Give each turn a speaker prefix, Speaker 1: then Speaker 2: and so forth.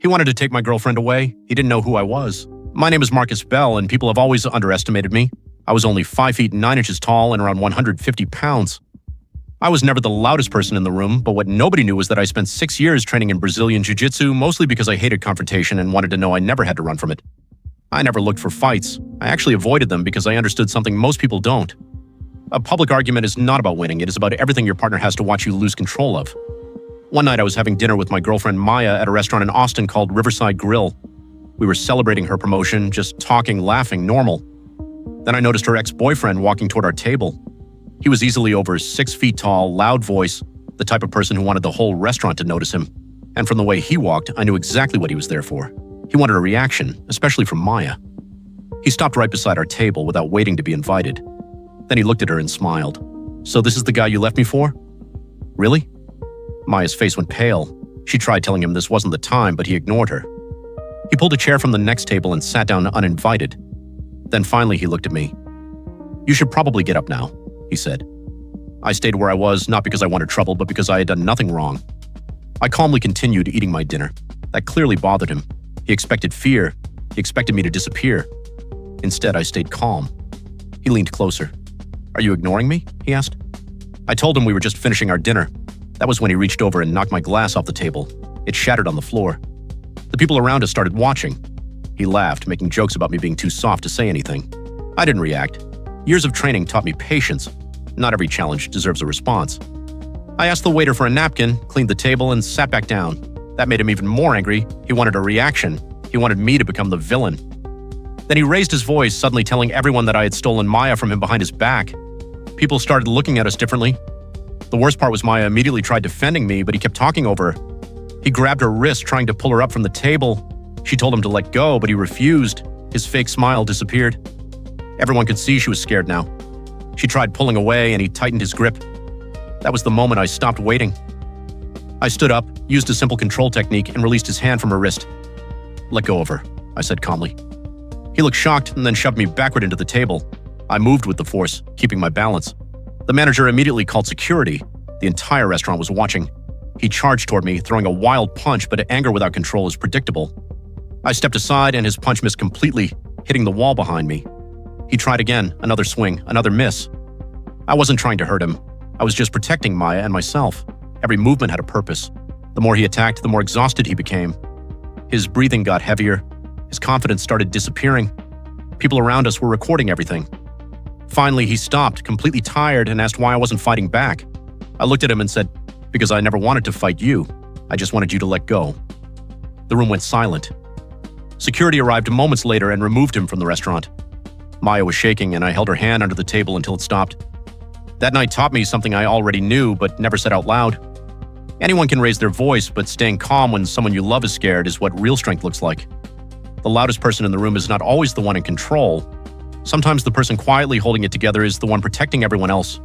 Speaker 1: He wanted to take my girlfriend away. He didn't know who I was. My name is Marcus Bell, and people have always underestimated me. I was only 5 feet 9 inches tall and around 150 pounds. I was never the loudest person in the room, but what nobody knew was that I spent 6 years training in Brazilian Jiu-Jitsu, mostly because I hated confrontation and wanted to know I never had to run from it. I never looked for fights. I actually avoided them because I understood something most people don't. A public argument is not about winning. It is about everything your partner has to watch you lose control of. One night I was having dinner with my girlfriend Maya at a restaurant in Austin called Riverside Grill. We were celebrating her promotion, just talking, laughing, normal. Then I noticed her ex-boyfriend walking toward our table. He was easily over 6 feet tall, loud voice, the type of person who wanted the whole restaurant to notice him. And from the way he walked, I knew exactly what he was there for. He wanted a reaction, especially from Maya. He stopped right beside our table without waiting to be invited. Then he looked at her and smiled. "So this is the guy you left me for?" "Really?" Maya's face went pale. She tried telling him this wasn't the time, but he ignored her. He pulled a chair from the next table and sat down uninvited. Then finally he looked at me. "You should probably get up now," he said. I stayed where I was, not because I wanted trouble, but because I had done nothing wrong. I calmly continued eating my dinner. That clearly bothered him. He expected fear. He expected me to disappear. Instead, I stayed calm. He leaned closer. "Are you ignoring me?" he asked. I told him we were just finishing our dinner. That was when he reached over and knocked my glass off the table. It shattered on the floor. The people around us started watching. He laughed, making jokes about me being too soft to say anything. I didn't react. Years of training taught me patience. Not every challenge deserves a response. I asked the waiter for a napkin, cleaned the table, and sat back down. That made him even more angry. He wanted a reaction. He wanted me to become the villain. Then he raised his voice, suddenly telling everyone that I had stolen Maya from him behind his back. People started looking at us differently. The worst part was Maya immediately tried defending me, but he kept talking over her. He grabbed her wrist, trying to pull her up from the table. She told him to let go, but he refused. His fake smile disappeared. Everyone could see she was scared now. She tried pulling away, and he tightened his grip. That was the moment I stopped waiting. I stood up, used a simple control technique, and released his hand from her wrist. "Let go of her," I said calmly. He looked shocked and then shoved me backward into the table. I moved with the force, keeping my balance. The manager immediately called security. The entire restaurant was watching. He charged toward me, throwing a wild punch, but anger without control is predictable. I stepped aside, and his punch missed completely, hitting the wall behind me. He tried again, another swing, another miss. I wasn't trying to hurt him. I was just protecting Maya and myself. Every movement had a purpose. The more he attacked, the more exhausted he became. His breathing got heavier. His confidence started disappearing. People around us were recording everything. Finally, he stopped, completely tired, and asked why I wasn't fighting back. I looked at him and said, "Because I never wanted to fight you. I just wanted you to let go." The room went silent. Security arrived moments later and removed him from the restaurant. Maya was shaking, and I held her hand under the table until it stopped. That night taught me something I already knew but never said out loud. Anyone can raise their voice, but staying calm when someone you love is scared is what real strength looks like. The loudest person in the room is not always the one in control. Sometimes the person quietly holding it together is the one protecting everyone else.